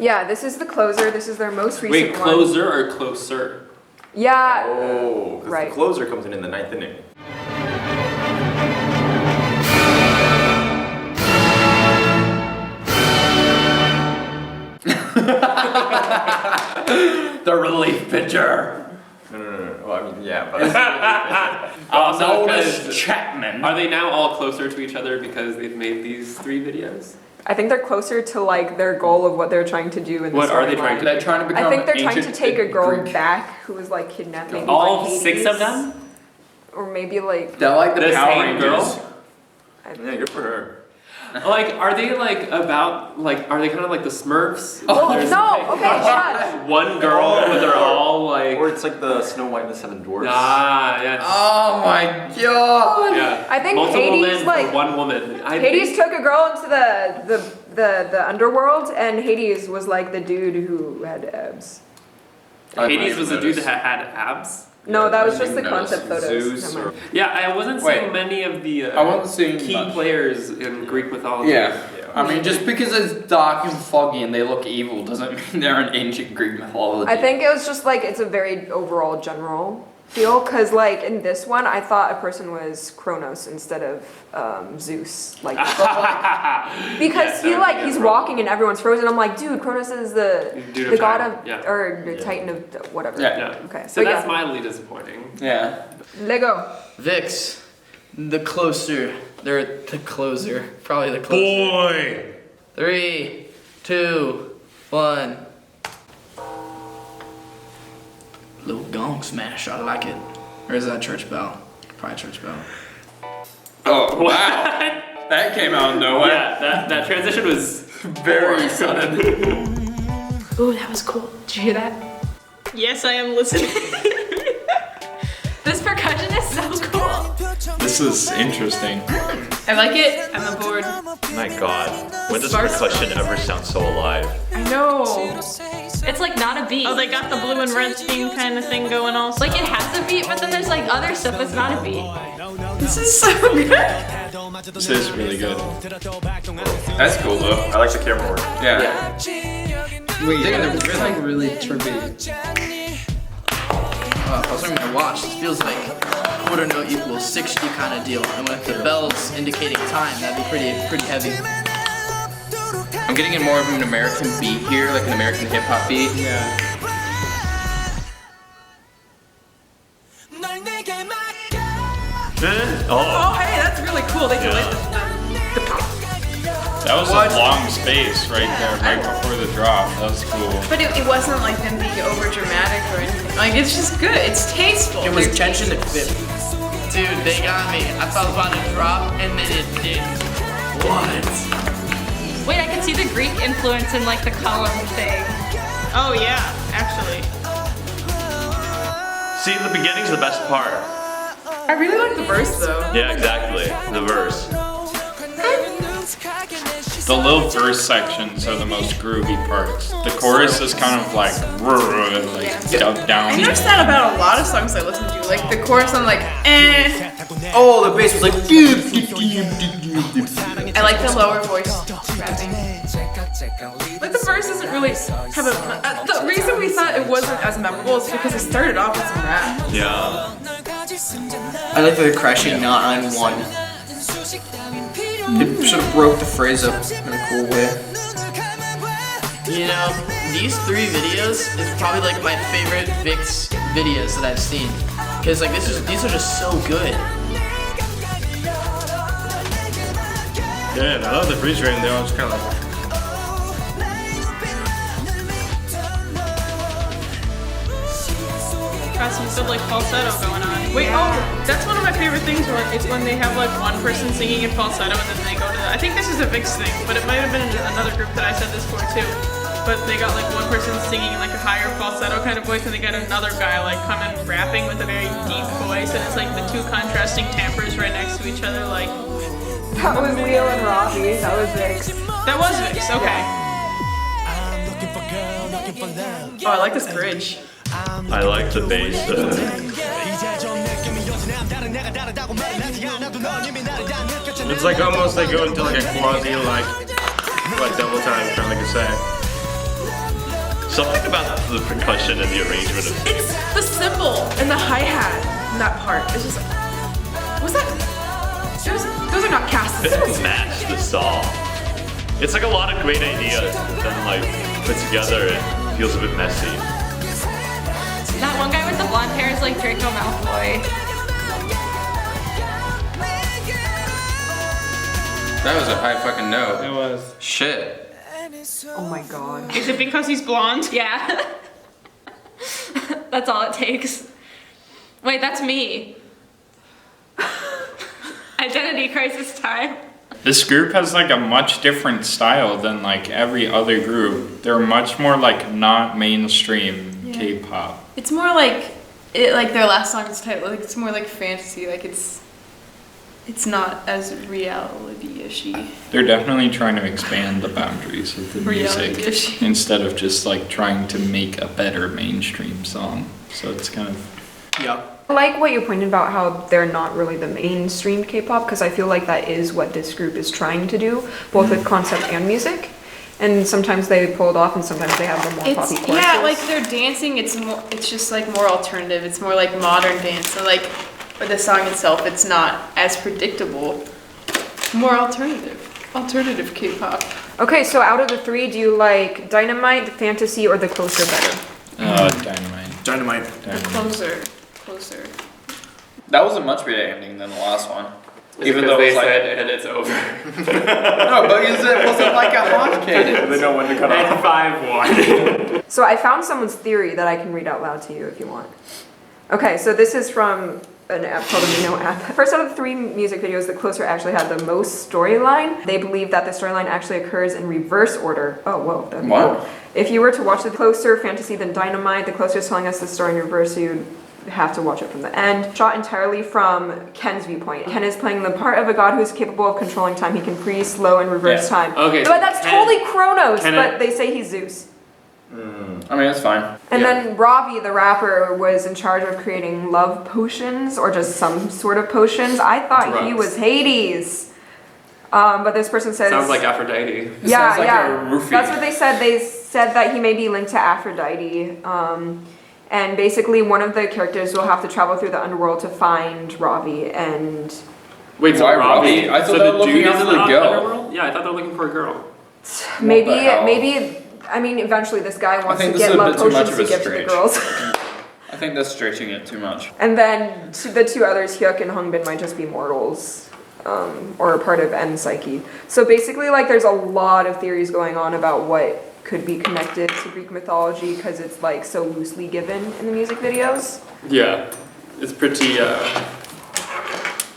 Yeah, this is the closer. This is their most recent one. Wait, closer or closer? Yeah. Oh, because right. the closer comes in the 9th inning. The relief pitcher. No. Well, I mean, yeah, but... Also, Notice Chapman. Are they now all closer to each other because they've made these 3 videos? I think they're closer to like their goal of what they're trying to do in the What are they trying storyline. to They're trying to become I think they're trying to ancient take a girl Greek. back who was like kidnapped. Maybe All like 6 of Hades, them? or maybe like. They're like the The Power same Rangers. girl? Yeah, good for her. Like, are they like about, like, are they kind of like the Smurfs? Oh There's, no! like, Okay, shush. one girl, but they're all like... Or it's like the Snow White and the 7 Dwarfs. Ah, yeah. Oh my god! Yeah. I think Multiple Hades, men like- for one woman. Hades took a girl into the underworld, and Hades was like the dude who had abs. Hades was the dude that had abs? No, that was just the No, concept photos. Zeus Never mind. Yeah, I wasn't Wait. seeing many of the I wasn't seeing key much. players in Greek mythology. Yeah. I mean, just because it's dark and foggy and they look evil doesn't mean they're an ancient Greek mythology. I think it was just like it's a very overall general feel, because like in this one I thought a person was Kronos instead of Zeus, like because he's walking and everyone's frozen. I'm like, dude, Kronos is the Dude of the god time, of yeah. or the titan of whatever. Yeah. Yeah. Okay. So But that's yeah. mildly disappointing. Yeah. Lego. VIXX, the closer. They're the closer. Probably the closer. Boy! 3, 2, 1. Little gong smash, I like it. Or is that church bell? Probably church bell. Oh, wow. That came out of nowhere. Yeah, that transition was Very sudden. Ooh, that was cool. Did you hear that? Yes, I am listening. This percussion is so cool. This is interesting. I like it. I'm aboard. My god. When does Sparks percussion ever sound so alive? I know. It's like not a beat. Oh, they got the blue and red theme kind of thing going also. Like it has a beat, but then there's like other stuff that's not a beat. This is so good. This is really good. That's cool though. I like the camera work. Yeah. Wait, They're like really trippy. I was looking at my watch. This feels like quarter note equals 60 kind of deal. And with the bells indicating time, that'd be pretty heavy. I'm getting in more of an American beat here, like an American hip hop beat. yeah. Oh, hey, that's really cool. They can That was a long space right there, right before the drop. That was cool. But it wasn't like them being over dramatic or anything. Like it's just good. It's tasteful. It was tension that fit. Dude, they got me. I thought it was about to drop, and then it didn't. What? Wait, I can see the Greek influence in like the column thing. Oh yeah, actually. See, the beginning's the best part. I really like the verse though. Yeah, exactly. The verse. The little verse sections are the most groovy parts. The chorus is kind of like down. I noticed that about a lot of songs I listen to. Like the chorus, I'm like, eh. Oh, the bass was like... I like the lower voice rapping. But the verse doesn't really have a. The reason we thought it wasn't as memorable is because it started off with some rap. Yeah. I like that they're crashing not on one. It sort of broke the phrase up in a cool way. You know, these 3 videos is probably like my favorite VIXX videos that I've seen. Cause like these are just so good. Yeah, I love the freeze rate. They always kind of like. Got some good like falsetto going on. Wait, oh, that's one of my favorite things where it's when they have like one person singing in falsetto and then they go to the, I think this is a VIXX thing, but it might have been another group that I said this for too. But they got like one person singing in like a higher falsetto kind of voice and they got another guy like coming rapping with a very deep voice and it's like the 2 contrasting timbres right next to each other like. That was Leo and Robbie. That was VIXX. That was VIXX, okay. Oh, I like this bridge. I like the bass. It's like almost they go into like a quasi like double time kind of like a say. Something about the percussion and the arrangement of It's the cymbal and the hi-hat in that part. It's just, was that? Those are not casts. it doesn't match the song. It's like a lot of great ideas, but then like put together it feels a bit messy. That one guy with the blonde hair is like Draco Malfoy. That was a high fucking note. It was. Shit. Oh my god. Is it because he's blonde? Yeah. That's all it takes. Wait, that's me. Identity crisis time. This group has like a much different style than like every other group. They're much more like not mainstream K-pop. It's more like like their last song is titled. Like it's more like fantasy. Like it's not as reality-ishy. They're definitely trying to expand the boundaries of the music Reality-ishy. instead of just like trying to make a better mainstream song. So it's kind of Yeah. I like what you pointed about how they're not really the mainstream K-pop, because I feel like that is what this group is trying to do, both with concept and music. And sometimes they pull it off, and sometimes they have the more poppy choruses. Yeah, like their dancing. It's just like more alternative. It's more like modern dance. So like, for the song itself, it's not as predictable. More alternative K-pop. Okay, so out of the three, do you like Dynamite, Fantasy, or The Closer better? Dynamite. Dynamite. The closer. That was a much better ending than the last one. Even Because though they it's like, said, and it's over. no, but it wasn't like a hard cadence. They know when to cut And off. 5-1. So I found someone's theory that I can read out loud to you if you want. Okay, so this is from an app called Amino app. First out of the three music videos, The Closer actually had the most storyline. They believe that the storyline actually occurs in reverse order. Oh, whoa. That'd be What? cool. If you were to watch The Closer, Fantasy, then Dynamite, The Closer is telling us the story in reverse, so you'd have to watch it from the end. Shot entirely from Ken's viewpoint. Ken is playing the part of a god who is capable of controlling time. He can freeze, slow, and reverse Yeah. time. Okay, But that's Ken- totally Kronos, Ken- but they say he's Zeus. I mean, it's fine. And Yeah. then Ravi, the rapper, was in charge of creating love potions or just some sort of potions. I thought he Drugs. was Hades. But this person says... Sounds like Aphrodite. Yeah, sounds like yeah. a roofie. That's what they said. They said that he may be linked to Aphrodite. And basically one of the characters will have to travel through the underworld to find Ravi and... Wait, so Why Ravi? Ravi? I thought so they the were looking dude is after in the the girl. underworld? Yeah, I thought they were looking for a girl. Maybe, the hell? I mean, eventually this guy wants to think this get is a love bit too much potions of to a give to the stretch. girls. I think they're stretching it too much. And then the two others, Hyuk and Hungbin, might just be mortals, or a part of N Psyche. So basically, like, there's a lot of theories going on about what could be connected to Greek mythology because it's like so loosely given in the music videos. Yeah, it's pretty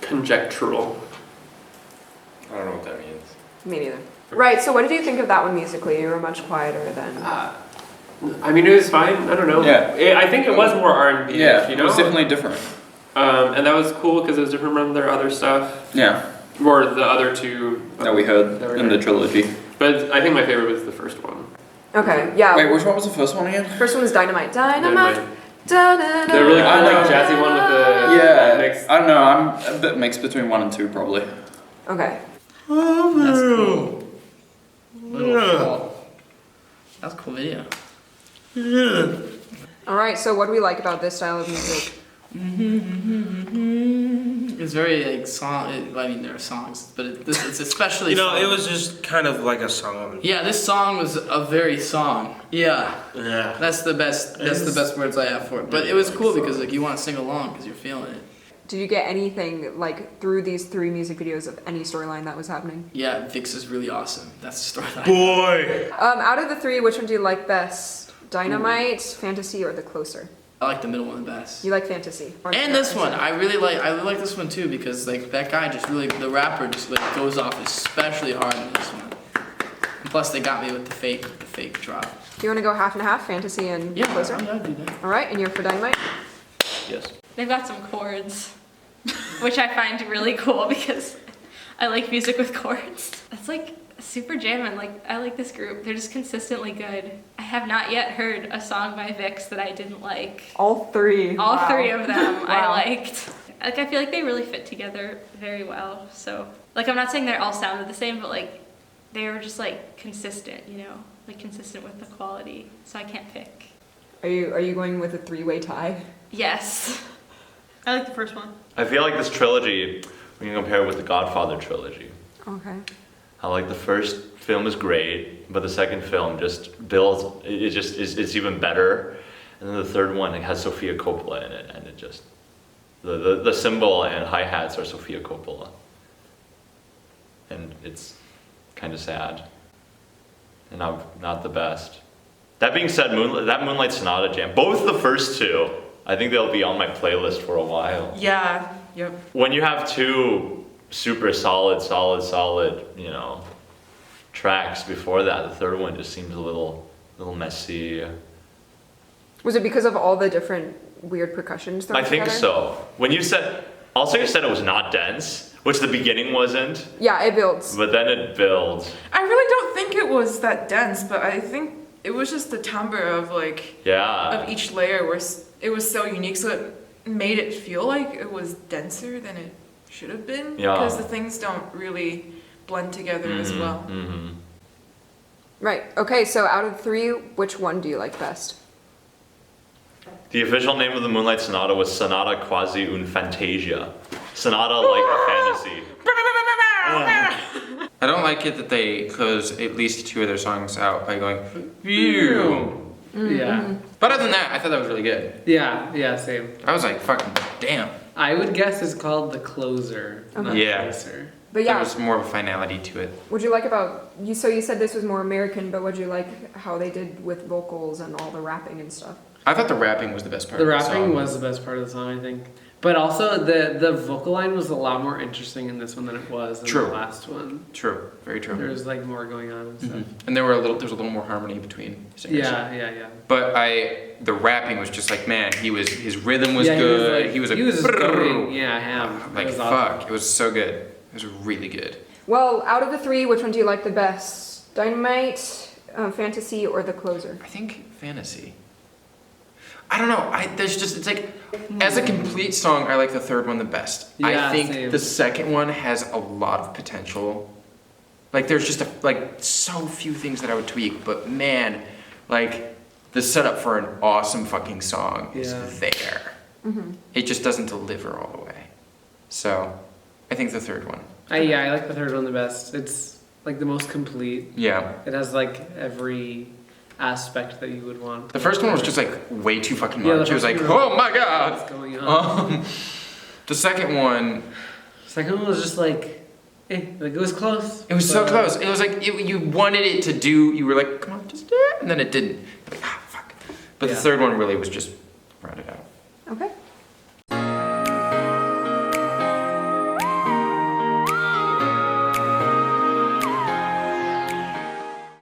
conjectural. I don't know what that means. Me neither. Right. So what did you think of that one musically? You were much quieter than. I mean, it was fine. I don't know. Yeah. I think it was more R&B. Yeah, you know, it was definitely different. and that was cool because it was different from their other stuff, Yeah, or the other two that we heard that were in the there. trilogy. But I think my favorite was the first one. Okay. Yeah. Wait, which one was the first one again? First one was Dynamite. Dynamite. Da-da-da. The really cool, I know. like jazzy one with the Yeah, mix. I don't know. I'm a bit mixed between 1 and 2 probably. Okay. That's cool. Little fall. That's a cool video. All right. So what do we like about this style of music? It's very like song. I mean, there are songs, but it's especially. You know, it song. was just kind of like a song. Yeah, this song was a very song. Yeah, Yeah. that's the best. That's the best words I have for it. But it was cool because like you want to sing along because you're feeling it. Did you get anything like through these 3 music videos of any storyline that was happening? Yeah, VIXX is really awesome. That's the storyline. Boy! Out of the 3, which one do you like best? Dynamite, Fantasy, or The Closer? I like the middle one the best. You like Fantasy. And this one, I really like this one too because like that guy just really, the rapper just like goes off especially hard in this one. And plus they got me with the fake drop. Do you want to go half and half, Fantasy and Yeah, Closer? I'll do that. All right, and you're for Dynamite? Yes. They've got some chords, which I find really cool because I like music with chords. That's like super jammin'. Like, I like this group. They're just consistently good. I have not yet heard a song by VIXX that I didn't like. All 3. All Wow. 3 of them I Wow. liked. Like, I feel like they really fit together very well. So, like, I'm not saying they all sounded the same, but like, they were just like consistent, you know? like consistent with the quality, so I can't pick. Are you going with a 3-way tie? Yes. I like the first one. I feel like this trilogy, we can compare it with the Godfather trilogy. Okay. I like the first film is great, but the second film just builds, it's even better. And then the third one, it has Sofia Coppola in it, and it just, the cymbal and hi-hats are Sofia Coppola. And it's kind of sad. And not the best. That being said, that Moonlight Sonata jam, both the first two, I think they'll be on my playlist for a while. Yeah, yep. When you have two super solid, you know, tracks before that, the third one just seems a little messy. Was it because of all the different weird percussions thrown I think together? so. When you said it was not dense, which the beginning wasn't. Yeah, it builds. But then it builds. I really don't think it was that dense, but I think it was just the timbre of of each layer it was so unique, so it made it feel like it was denser than it should have been. Yeah. Because the things don't really blend together as well. Mm-hmm. Right. Okay, so out of 3, which one do you like best? The official name of the Moonlight Sonata was Sonata Quasi un Fantasia. Sonata like a fantasy. I don't like it that they close at least 2 of their songs out by going, phew. Yeah. But other than that, I thought that was really good. Yeah, same. I was like, fucking damn. I would guess it's called The Closer. Okay. Not Yeah. Closer. But yeah, There was more of a finality to it. what'd you like about you? So you said this was more American, but what'd you like how they did with vocals and all the rapping and stuff? I thought the rapping was the best part The of the rapping song. was the best part of the song, I think. But also the vocal line was a lot more interesting in this one than it was in True. the last one. True, very true. There was like more going on and stuff. And there was a little more harmony between singers. Yeah. But the rapping was just like, man, his rhythm was Yeah, good. He was just going, ham. Like, It was fuck, awesome. it was so good. It was really good. Well, out of the 3, which one do you like the best? Dynamite, Fantasy, or The Closer? I think Fantasy. I don't know. It's like, as a complete song, I like the third one the best. Yeah, I think same. the second one has a lot of potential. Like, there's just so few things that I would tweak, but man, like, the setup for an awesome fucking song is there. Mm-hmm. It just doesn't deliver all the way. So, I think the third one. I like the third one the best. It's like the most complete. Yeah. It has like every aspect that you would want. The first one was just like way too fucking Yeah, the much. It was first like, one oh my god! What's going on? The second one was just like, like it was close. It was so close. It was like you wanted it to do. You were like, come on, just do it, and then it didn't. Like, fuck. But the third one really was just